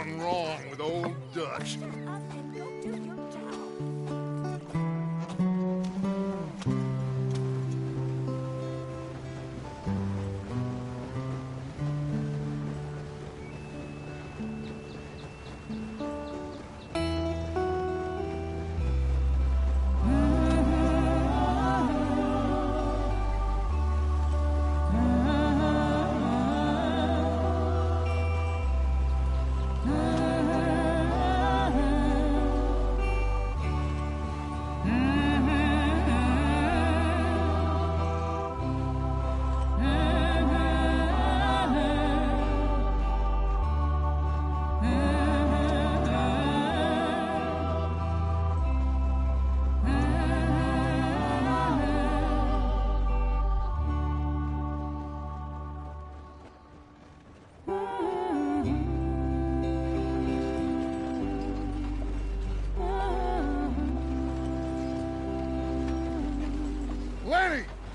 gone wrong with old Dutch.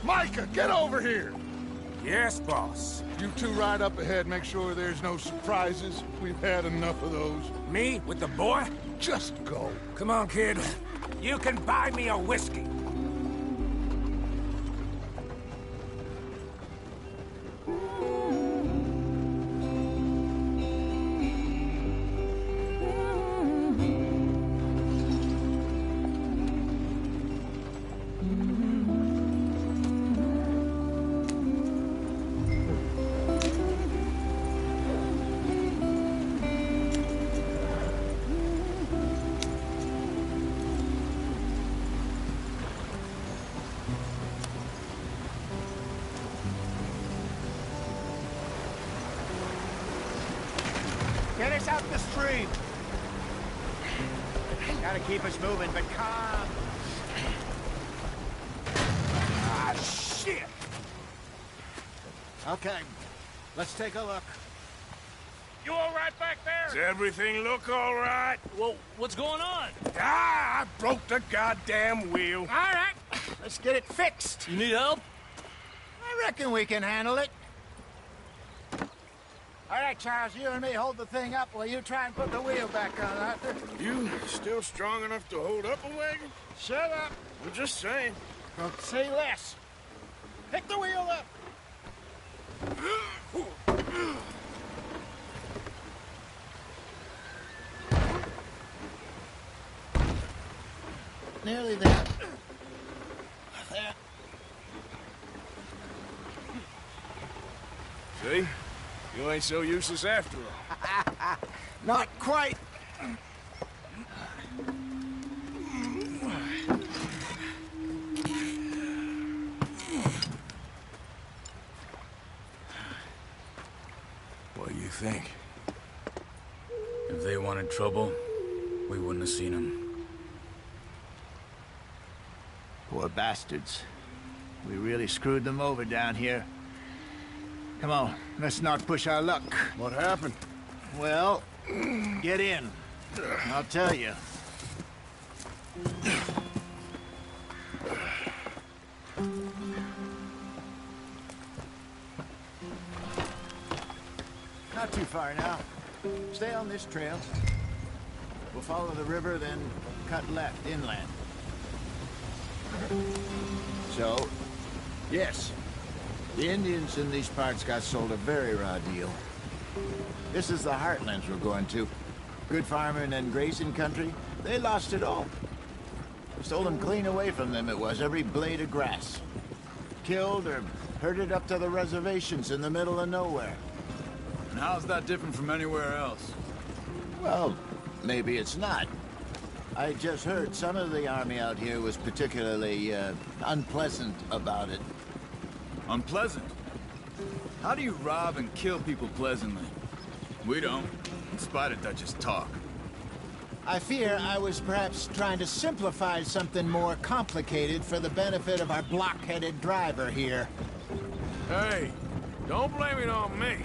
Micah, get over here! Yes, boss. You two ride up ahead, make sure there's no surprises. We've had enough of those. Me with the boy? Just go. Come on, kid. You can buy me a whiskey. Get us out the stream. Gotta keep us moving, but calm. Ah, shit! Okay, let's take a look. You all right back there? Does everything look all right? Well, what's going on? Ah, I broke the goddamn wheel. All right, let's get it fixed. You need help? I reckon we can handle it. All right, Charles, you and me hold the thing up while you try and put the wheel back on, Arthur. You still strong enough to hold up a wagon? Shut up. I'm just saying. Well, say less. Pick the wheel up. Nearly there. There. See? You ain't so useless after all. Not quite. What do you think? If they wanted trouble, we wouldn't have seen them. Poor bastards. We really screwed them over down here. Come on, let's not push our luck. What happened? Well, get in. I'll tell you. Not too far now. Stay on this trail. We'll follow the river, then cut left inland. So, yes. The Indians in these parts got sold a very raw deal. This is the heartlands we're going to. Good farming and grazing country, they lost it all. Stolen clean away from them it was, every blade of grass. Killed or herded up to the reservations in the middle of nowhere. And how's that different from anywhere else? Well, maybe it's not. I just heard some of the army out here was particularly, unpleasant about it. Unpleasant? How do you rob and kill people pleasantly? We don't, in spite of Dutch's talk. I fear I was perhaps trying to simplify something more complicated for the benefit of our block-headed driver here. Hey, don't blame it on me.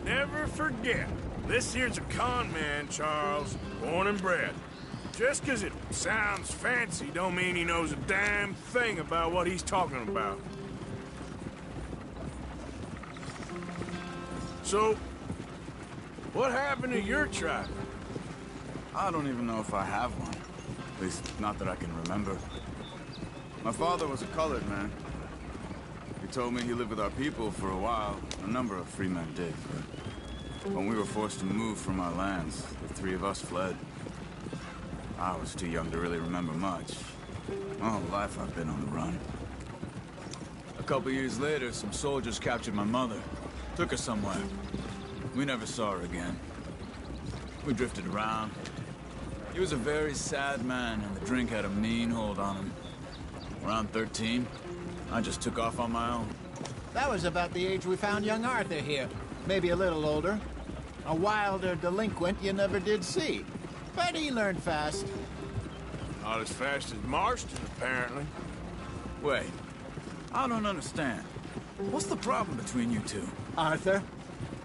Never forget, this here's a con man, Charles, born and bred. Just 'cause it sounds fancy don't mean he knows a damn thing about what he's talking about. So, What happened to your tribe? I don't even know if I have one. At least, not that I can remember. My father was a colored man. He told me he lived with our people for a while. A number of free men did, but when we were forced to move from our lands, the three of us fled. I was too young to really remember much. My whole life I've been on the run. A couple years later, some soldiers captured my mother. Took her somewhere. We never saw her again. We drifted around. He was a very sad man, and the drink had a mean hold on him. Around 13, I just took off on my own. That was about the age we found young Arthur here. Maybe a little older. A wilder delinquent you never did see. But he learned fast. Not as fast as Marston, apparently. Wait, I don't understand. What's the problem between you two? Arthur?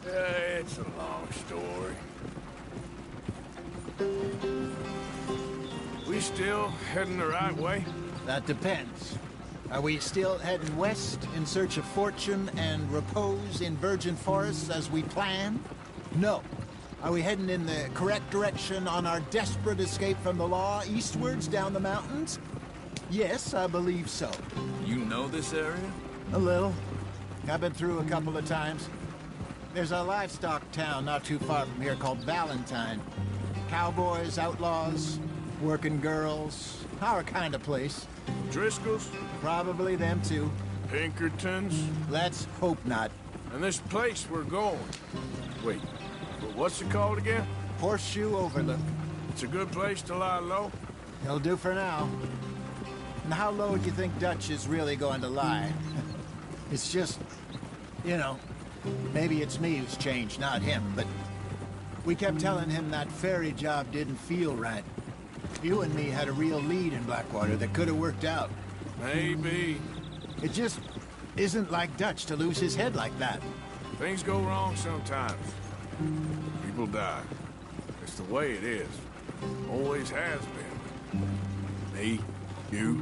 It's a long story. We still heading the right way? That depends. Are we still heading west in search of fortune and repose in virgin forests as we planned? No. Are we heading in the correct direction on our desperate escape from the law eastwards down the mountains? Yes, I believe so. You know this area? A little. I've been through a couple of times. There's a livestock town not too far from here called Valentine. Cowboys, outlaws, working girls, our kind of place. Driscoll's? Probably them too. Pinkertons? Let's hope not. And this place we're going. Wait, but what's it called again? Horseshoe Overlook. It's a good place to lie low? It'll do for now. And how low do you think Dutch is really going to lie? It's just, you know, maybe it's me who's changed, not him, but we kept telling him that ferry job didn't feel right. You and me had a real lead in Blackwater that could have worked out. Maybe. It just isn't like Dutch to lose his head like that. Things go wrong sometimes. People die. It's the way it is. Always has been. Me, you,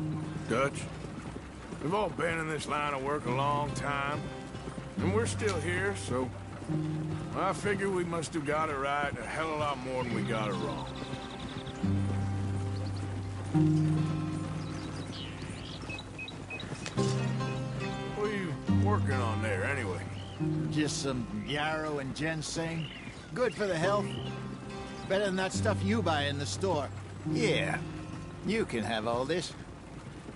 Dutch. We've all been in this line of work a long time. And we're still here, so I figure we must have got it right a hell of a lot more than we got it wrong. What are you working on there, anyway? Just some yarrow and ginseng. Good for the health. Better than that stuff you buy in the store. Yeah, you can have all this.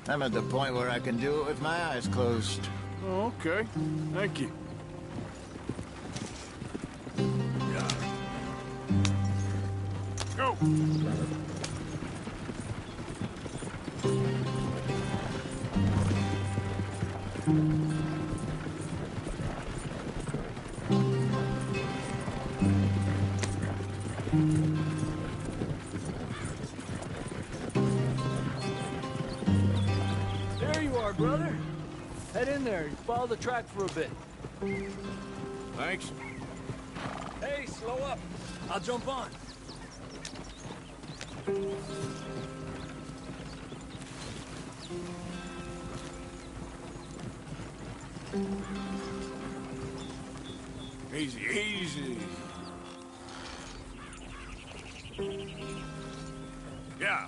I'm at the point where I can do it with my eyes closed. Oh, okay. Thank you. Yeah. Go! There you are, brother. Head in there and follow the track for a bit. Thanks. Hey, slow up. I'll jump on. Easy, easy. Yeah.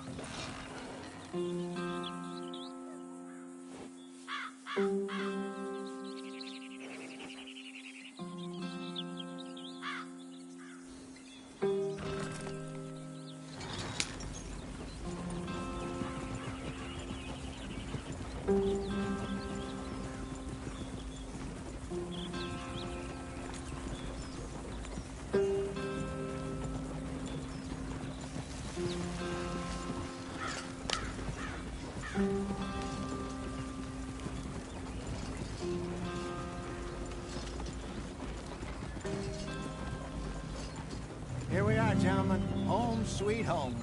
Here we are, gentlemen. Home sweet home.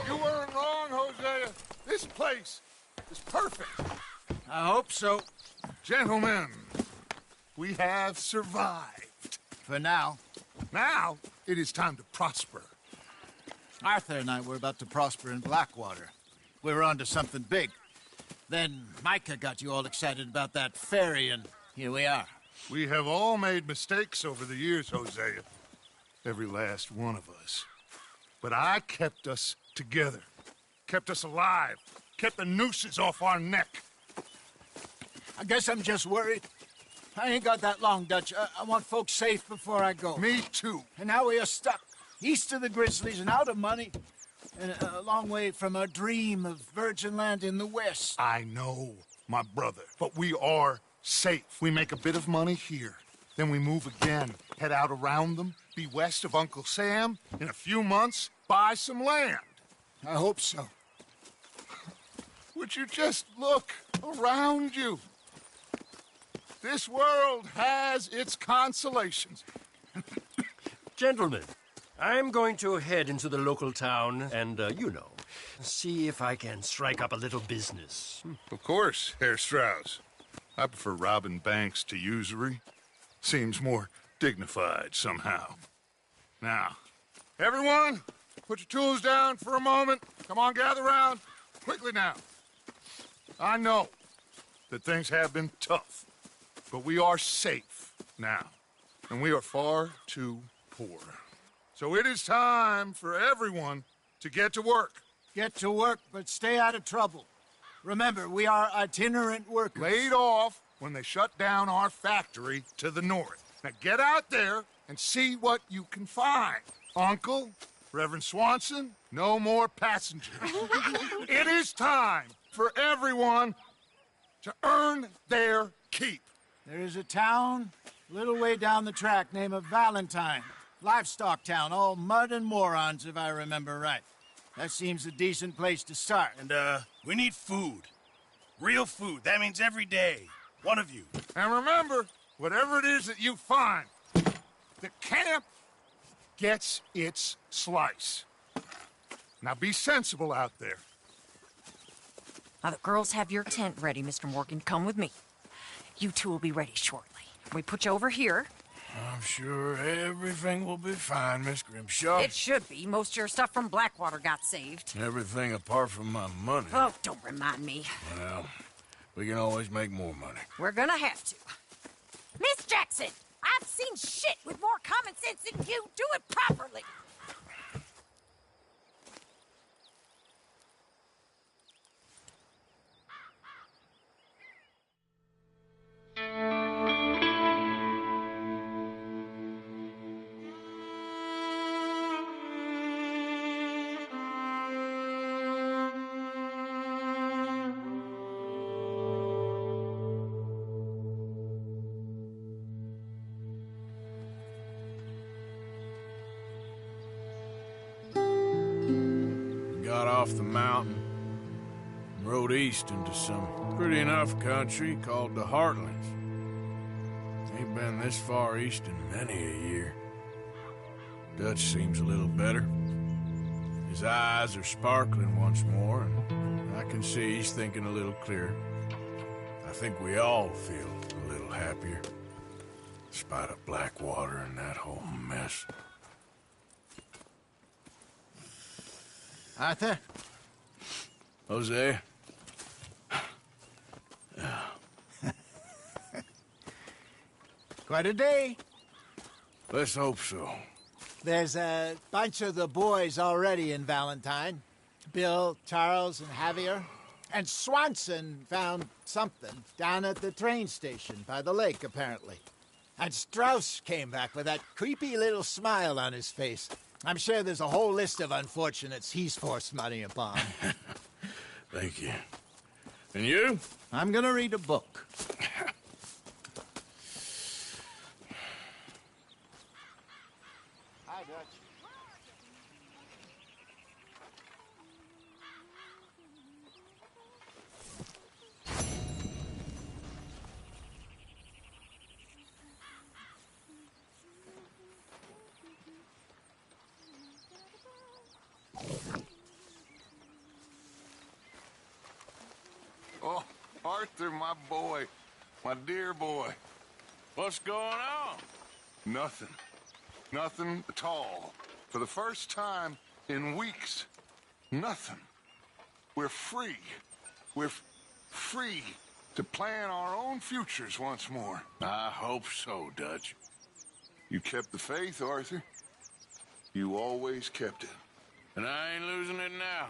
You weren't wrong, Hosea. This place is perfect. I hope so. Gentlemen, we have survived. For now. Now, it is time to prosper. Arthur and I were about to prosper in Blackwater. We were onto something big. Then Micah got you all excited about that ferry, and here we are. We have all made mistakes over the years, Hosea. Every last one of us. But I kept us together. Kept us alive. Kept the nooses off our neck. I guess I'm just worried. I ain't got that long, Dutch. I want folks safe before I go. Me too. And now we are stuck, east of the Grizzlies and out of money, and a long way from our dream of virgin land in the west. I know, my brother, but we are safe. We make a bit of money here, then we move again, head out around them, be west of Uncle Sam, in a few months, buy some land. I hope so. Would you just look around you? This world has its consolations. Gentlemen, I'm going to head into the local town and, see if I can strike up a little business. Of course, Herr Strauss. I prefer robbing banks to usury. Seems more dignified somehow. Now, everyone, put your tools down for a moment. Come on, gather round. Quickly now. I know that things have been tough, but we are safe now, and we are far too poor. So it is time for everyone to get to work. Get to work, but stay out of trouble. Remember, we are itinerant workers. Laid off when they shut down our factory to the north. Now get out there and see what you can find. Uncle, Reverend Swanson, no more passengers. It is time for everyone to earn their keep. There is a town a little way down the track named Valentine. Livestock town, all mud and morons, if I remember right. That seems a decent place to start. And, we need food. Real food. That means every day. One of you. And remember, whatever it is that you find, the camp gets its slice. Now be sensible out there. Now, the girls have your tent ready, Mr. Morgan. Come with me. You two will be ready shortly. We put you over here. I'm sure everything will be fine, Miss Grimshaw. It should be. Most of your stuff from Blackwater got saved. Everything apart from my money. Oh, don't remind me. Well, we can always make more money. We're gonna have to. Miss Jackson, I've seen shit with more common sense than you. Do it properly. Got off the mountain and rode east into some pretty enough country called the Heartlands. Ain't been this far east in many a year. Dutch seems a little better. His eyes are sparkling once more, and I can see he's thinking a little clearer. I think we all feel a little happier, in spite of Blackwater and that whole mess. Arthur? Jose? Quite a day. Let's hope so. There's a bunch of the boys already in Valentine. Bill, Charles, and Javier. And Swanson found something down at the train station by the lake, apparently. And Strauss came back with that creepy little smile on his face. I'm sure there's a whole list of unfortunates he's forced money upon. Thank you. And you? I'm gonna read a book. Hi, Dutch. Oh, Arthur, my boy. My dear boy. What's going on? Nothing. Nothing at all. For the first time in weeks. Nothing. We're free. We're free to plan our own futures once more. I hope so, Dutch. You kept the faith, Arthur. You always kept it. And I ain't losing it now.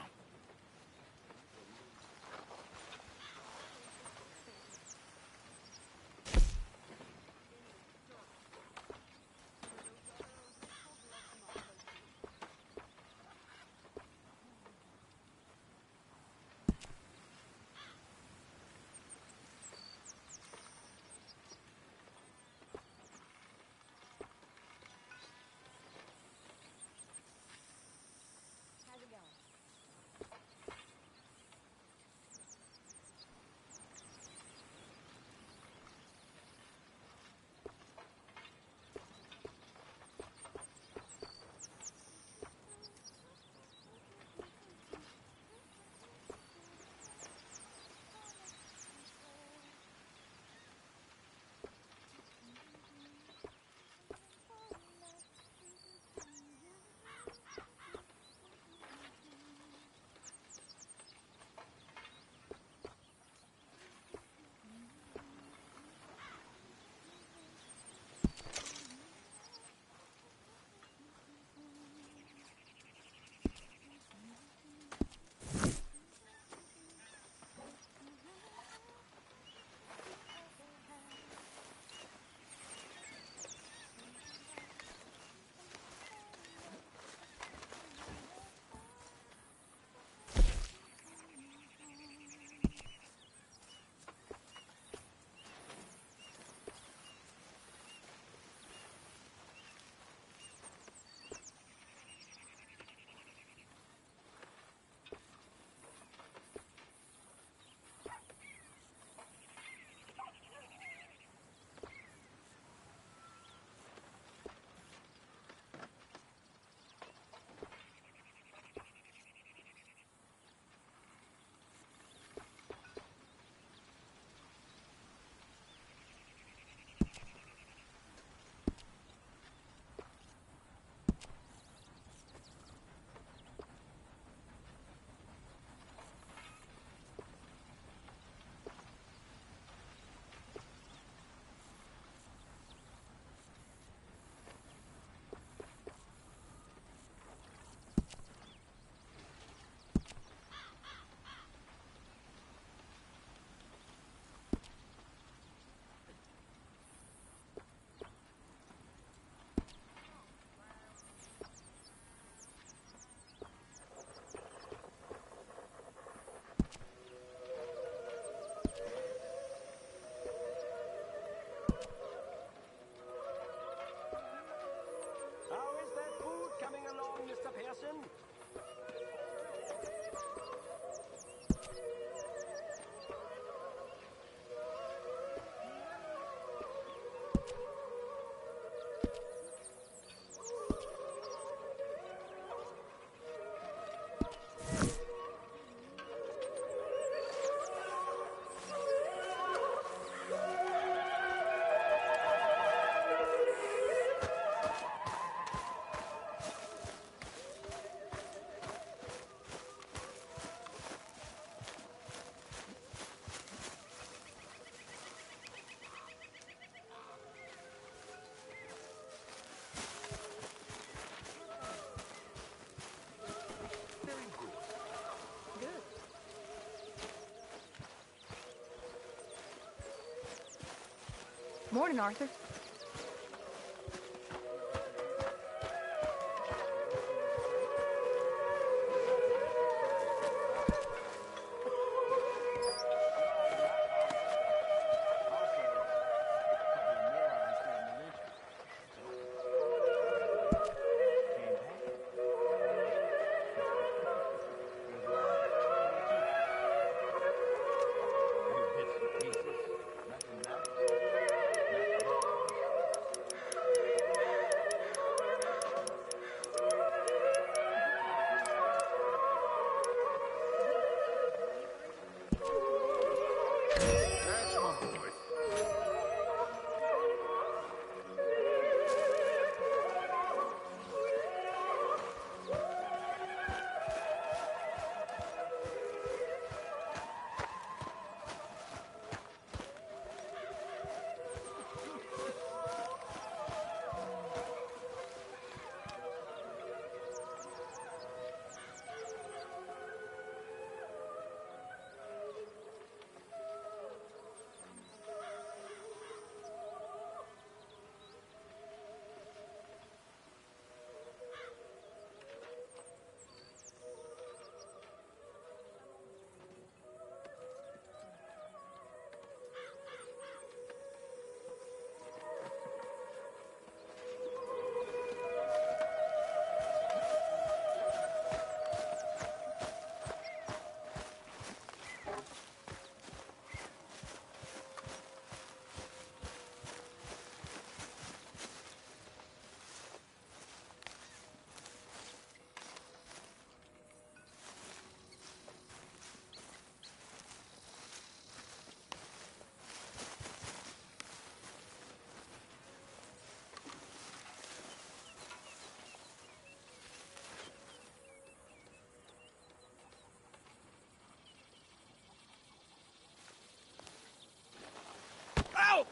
Morning, Arthur.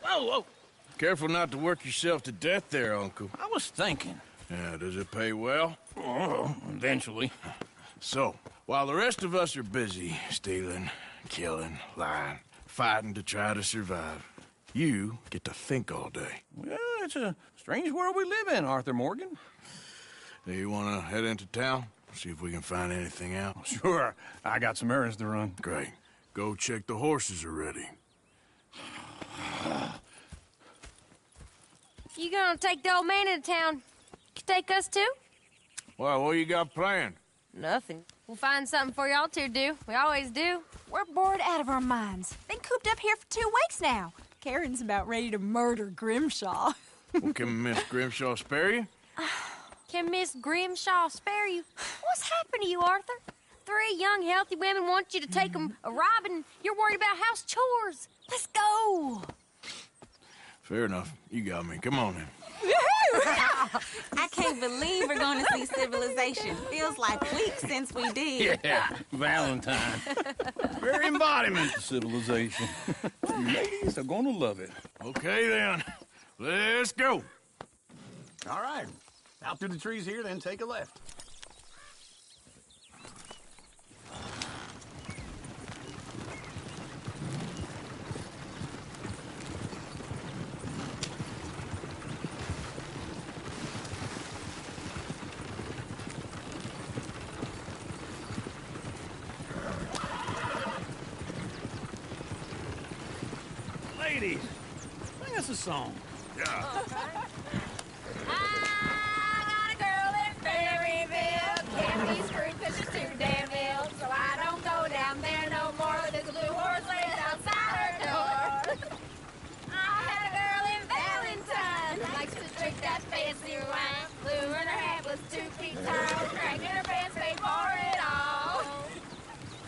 whoa! Careful not to work yourself to death there, Uncle. I was thinking. Yeah, does it pay well? Oh, eventually. So, while the rest of us are busy stealing, killing, lying, fighting to try to survive, you get to think all day. Well, it's a strange world we live in, Arthur Morgan. Do you want to head into town? See if we can find anything out? Sure, I got some errands to run. Great. Go check the horses are ready. You gonna take the old man into town? You take us too? Well, what you got planned? Nothing. We'll find something for y'all to do. We always do. We're bored out of our minds. Been cooped up here for 2 weeks now. Karen's about ready to murder Grimshaw. Well, can Miss Grimshaw spare you? Can Miss Grimshaw spare you? What's happened to you, Arthur? 3 young, healthy women want you to take them a robbing. You're worried about house chores. Let's go. Fair enough. You got me. Come on then. I can't believe we're going to see civilization. Feels like weeks since we did. Yeah, Valentine. Very embodiment of civilization. You ladies are gonna love it. Okay then. Let's go. All right. Out through the trees here, then take a left. Ladies, sing us a song. Yeah. I got a girl in Berryville. Can't be screwed 'cause she's too damn ill. So I don't go down there no more. There's a blue horse lays outside her door. I had a girl in Valentine. Likes to drink that fancy wine. Blue in her hat was 2 feet tall. Crack in her pants, paid for it all.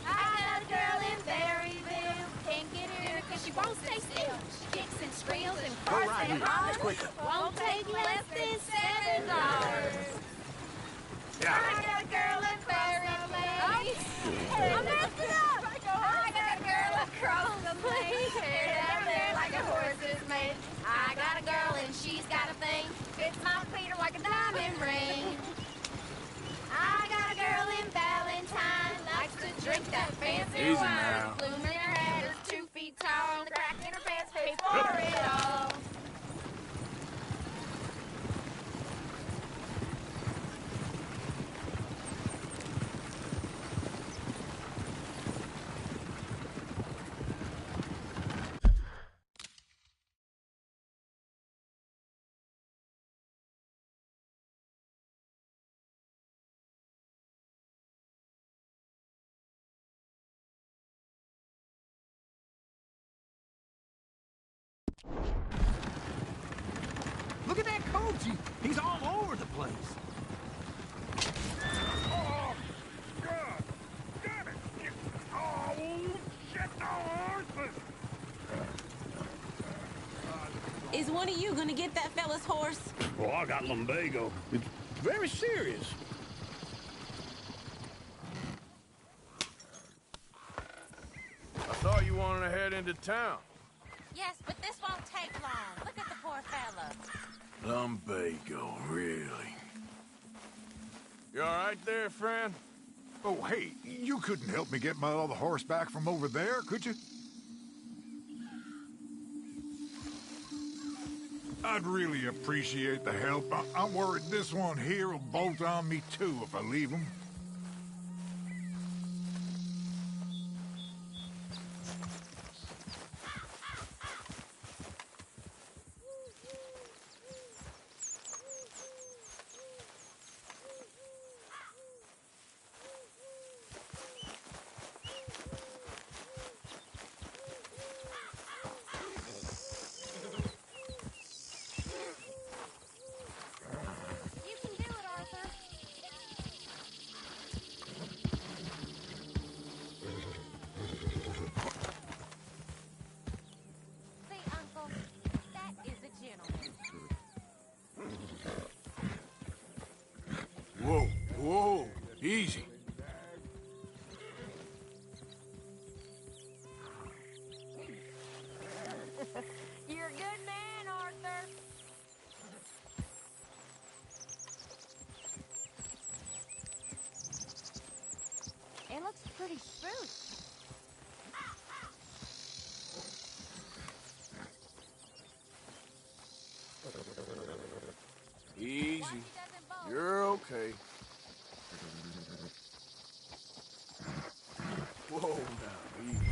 I had a girl in Berryville. Can't get her 'cause she won't stay still. She kicks and squeals and barks and hollers. Won't take less than $7. Yeah. I got a girl in Berryville. I'm messed up. I got a girl across the place. Hair down there like a horse is made. I got a girl and she's got a thing. Fits my Peter like a diamond ring. I got a girl in Valentine. Likes to drink that fancy Easy wine. now. Bloom in her hat is 2 feet tall. The crack in her pants pays for it all. Look at that coach. He's all over the place. Oh, God! Damn it! Oh, shit, the horses! Is one of you going to get that fella's horse? Well, I got lumbago. It's very serious. I thought you wanted to head into town. Yes, but this won't take long. Look at the poor fella. Lumbago, really? You all right there, friend? Oh, hey, you couldn't help me get my other horse back from over there, could you? I'd really appreciate the help. I'm worried this one here will bolt on me too if I leave him. You can do it, Arthur. You're okay. Whoa, now, easy.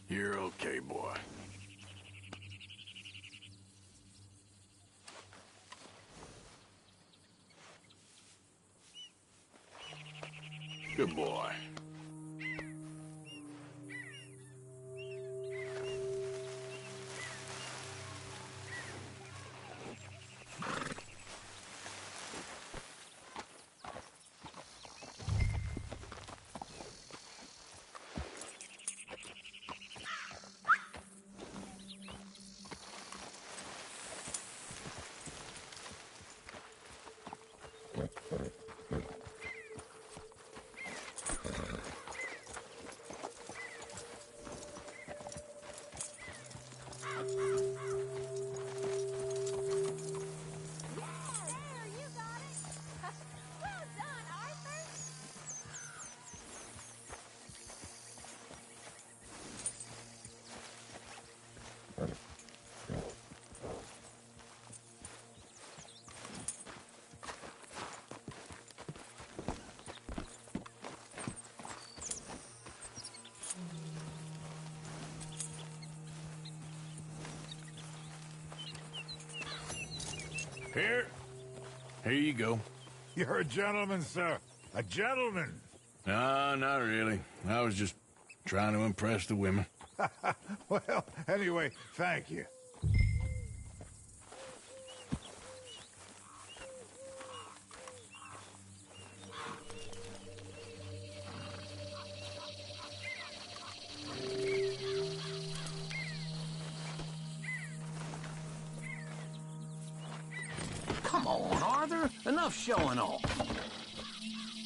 You're okay, boy. Good boy. Here you go. You're a gentleman, sir. A gentleman. No, not really. I was just trying to impress the women. Well, anyway, thank you. Come on, Arthur. Enough showing off.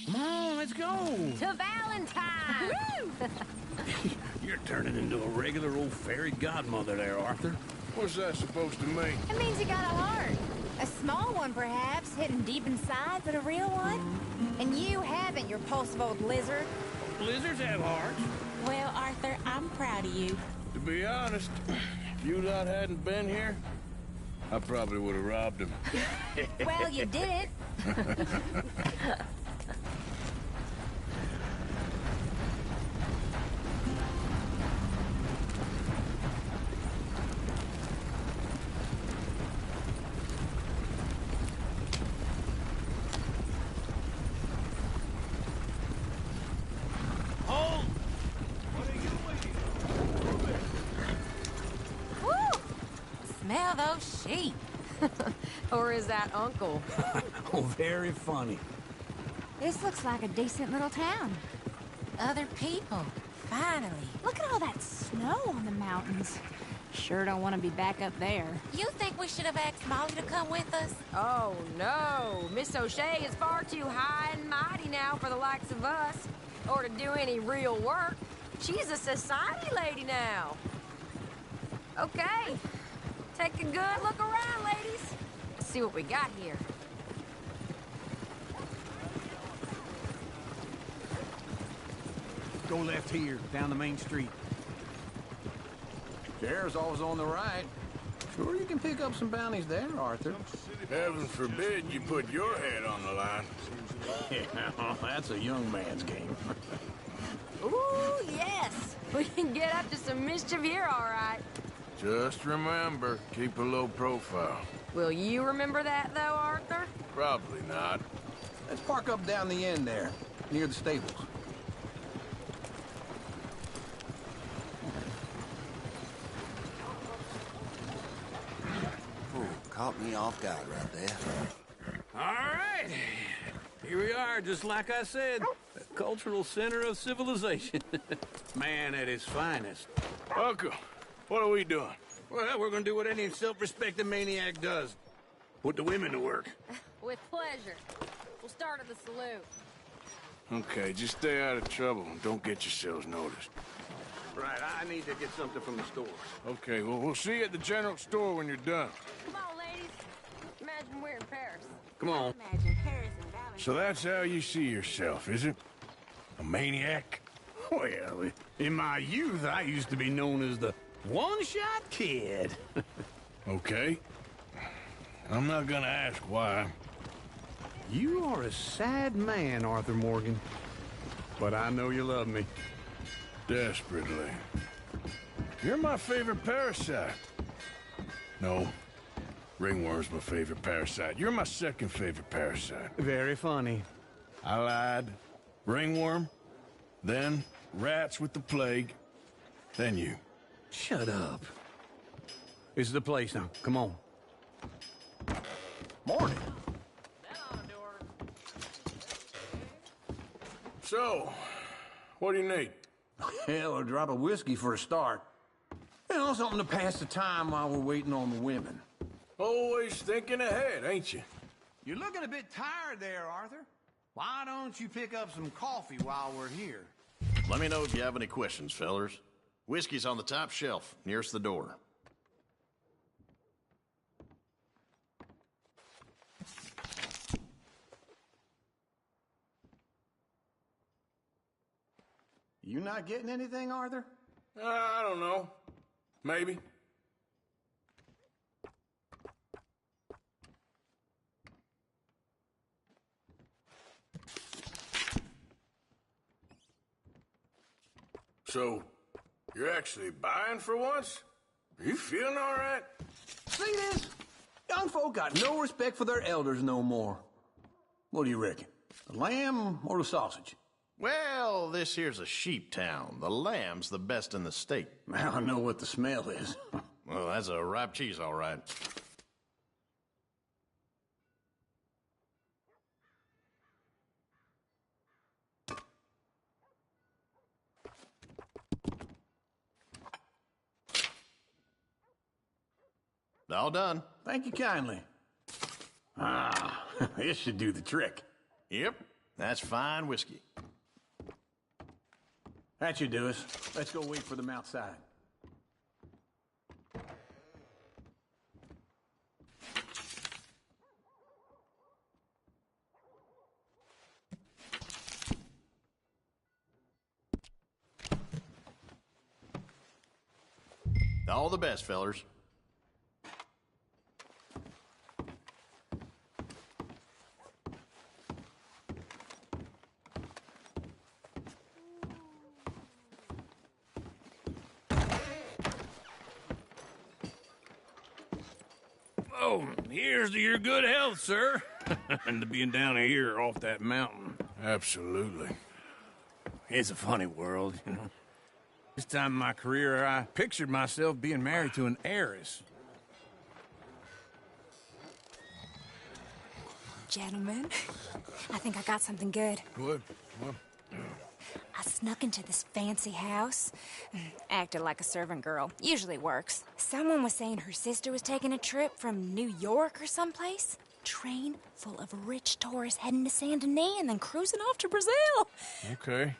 Come on, let's go. To Valentine! You're turning into a regular old fairy godmother there, Arthur. What's that supposed to mean? It means you got a heart. A small one, perhaps, hidden deep inside, but a real one. And you haven't, you repulsive old lizard. Lizards have hearts. Well, Arthur, I'm proud of you. To be honest, if you lot hadn't been here, I probably would have robbed him. Well, you did it. Smell those sheep. Or is that Uncle? Oh, very funny. This looks like a decent little town. Other people. Finally. Look at all that snow on the mountains. Sure don't want to be back up there. You think we should have asked Molly to come with us? Oh, no. Miss O'Shea is far too high and mighty now for the likes of us, or to do any real work. She's a society lady now. Okay. Take a good look around, ladies. Let's see what we got here. Go left here, down the main street. Sheriff's always on the right. Sure you can pick up some bounties there, Arthur. Heaven forbid you put your head on the line. Yeah, that's a young man's game. Ooh, yes. We can get up to some mischief here, all right. Just remember, keep a low profile. Will you remember that, though, Arthur? Probably not. Let's park up down the end there, near the stables. Oh, caught me off guard right there. All right. Here we are, just like I said. The cultural center of civilization. Man at his finest. Uncle, what are we doing? Well, we're gonna do what any self-respecting maniac does. Put the women to work. With pleasure. We'll start at the saloon. Okay, just stay out of trouble and don't get yourselves noticed. Right, I need to get something from the store. Okay, well, we'll see you at the general store when you're done. Come on, ladies. Imagine we're in Paris. Come on. Imagine Paris and Valentine. So that's how you see yourself, is it? A maniac? Well, in my youth, I used to be known as the one-shot kid. Okay. I'm not gonna ask why. You are a sad man, Arthur Morgan. But I know you love me. Desperately. You're my favorite parasite. No. Ringworm's my favorite parasite. You're my second favorite parasite. Very funny. I lied. Ringworm. Then rats with the plague. Then you. Shut up. This is the place now. Come on. Morning. So, what do you need? Hell, a drop of whiskey for a start. You know, something to pass the time while we're waiting on the women. Always thinking ahead, ain't you? You're looking a bit tired there, Arthur. Why don't you pick up some coffee while we're here? Let me know if you have any questions, fellers. Whiskey's on the top shelf, nearest the door. You not getting anything, Arthur? I don't know. Maybe. So, you're actually buying for once? Are you feeling all right? See this? Young folk got no respect for their elders no more. What do you reckon? The lamb or the sausage? Well, this here's a sheep town. The lamb's the best in the state. I know what the smell is. Well, that's a ripe cheese, all right. All done. Thank you kindly. Ah, this should do the trick. Yep, that's fine whiskey. That should do us. Let's go wait for them outside. All the best, fellers. Oh, here's to your good health, sir. And to being down here off that mountain. Absolutely. It's a funny world, you know. This time in my career, I pictured myself being married to an heiress. Gentlemen, I think I got something good. What? I snuck into this fancy house, acted like a servant girl. Usually works. Someone was saying her sister was taking a trip from New York or someplace. Train full of rich tourists heading to Saint Denis and then cruising off to Brazil. Okay.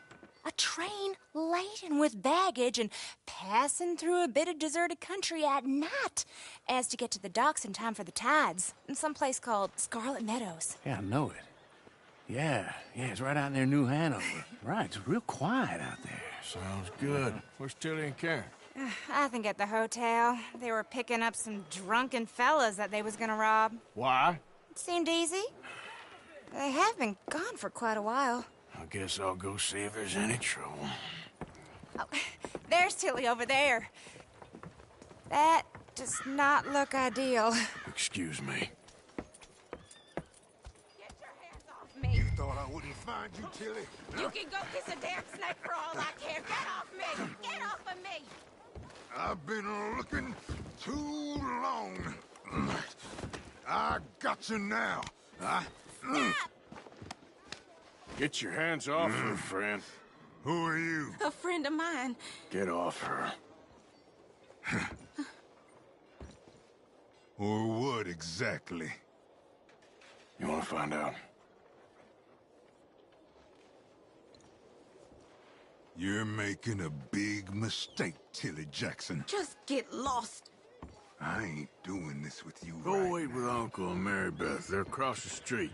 A train laden with baggage and passing through a bit of deserted country at night as to get to the docks in time for the tides in some place called Scarlet Meadows. Yeah, I know it. Yeah, it's right out near New Hanover. Right, it's real quiet out there. Sounds good. Where's Tilly and Karen? I think at the hotel. They were picking up some drunken fellas that they was gonna rob. Why? It seemed easy. They have been gone for quite a while. I guess I'll go see if there's any trouble. Oh, there's Tilly over there. That does not look ideal. Excuse me. Me. You thought I wouldn't find you, Tilly? You can go kiss a damn snake for all I care. Get off me! Get off of me! I've been looking too long. I got you now. Get your hands off her, friend. Who are you? A friend of mine. Get off her. Or what exactly? You want to find out? You're making a big mistake, Tilly Jackson. Just get lost. I ain't doing this with you Go right wait with Uncle and Mary Beth. They're across the street.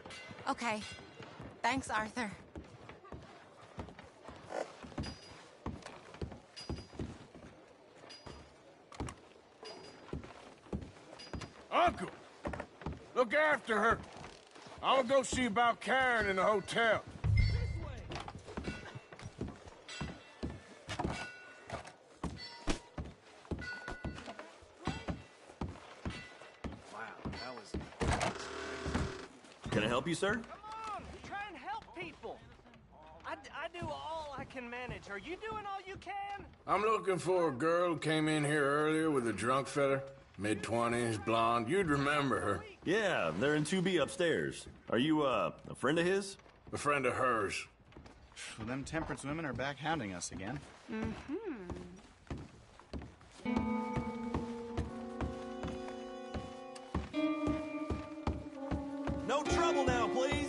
Okay. Thanks, Arthur. Uncle! Look after her. I'm gonna go see about Karen in the hotel. Can I help you, sir? Come on, try and help people. I do all I can manage. Are you doing all you can? I'm looking for a girl who came in here earlier with a drunk fella. Mid-20s, blonde. You'd remember her. Yeah, they're in 2B upstairs. Are you, a friend of his? A friend of hers. Well, them temperance women are back hounding us again. No trouble now, please.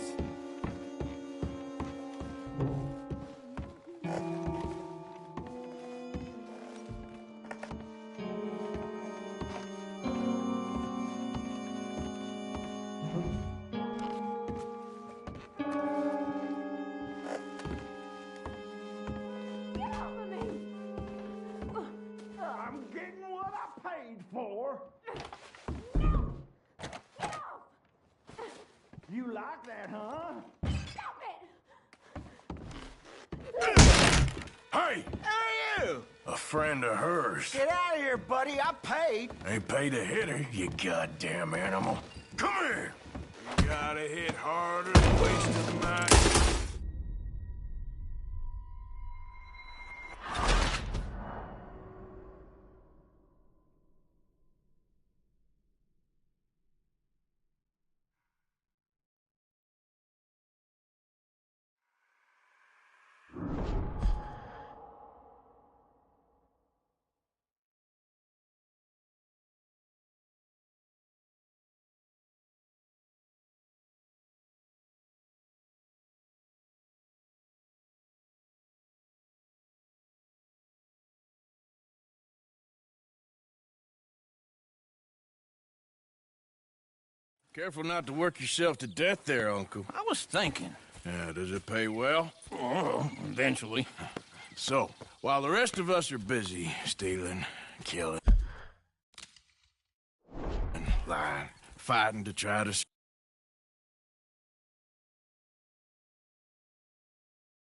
I'm getting what I paid for. You like that, huh? Hey! Who are you? A friend of hers. Get out of here, buddy. I paid. Ain't paid to hit her, you goddamn animal. Come here! You gotta hit harder than wasting my... Careful not to work yourself to death there, Uncle. I was thinking. Yeah, does it pay well? Oh, eventually. So, while the rest of us are busy stealing, killing, and lying, fighting to try to...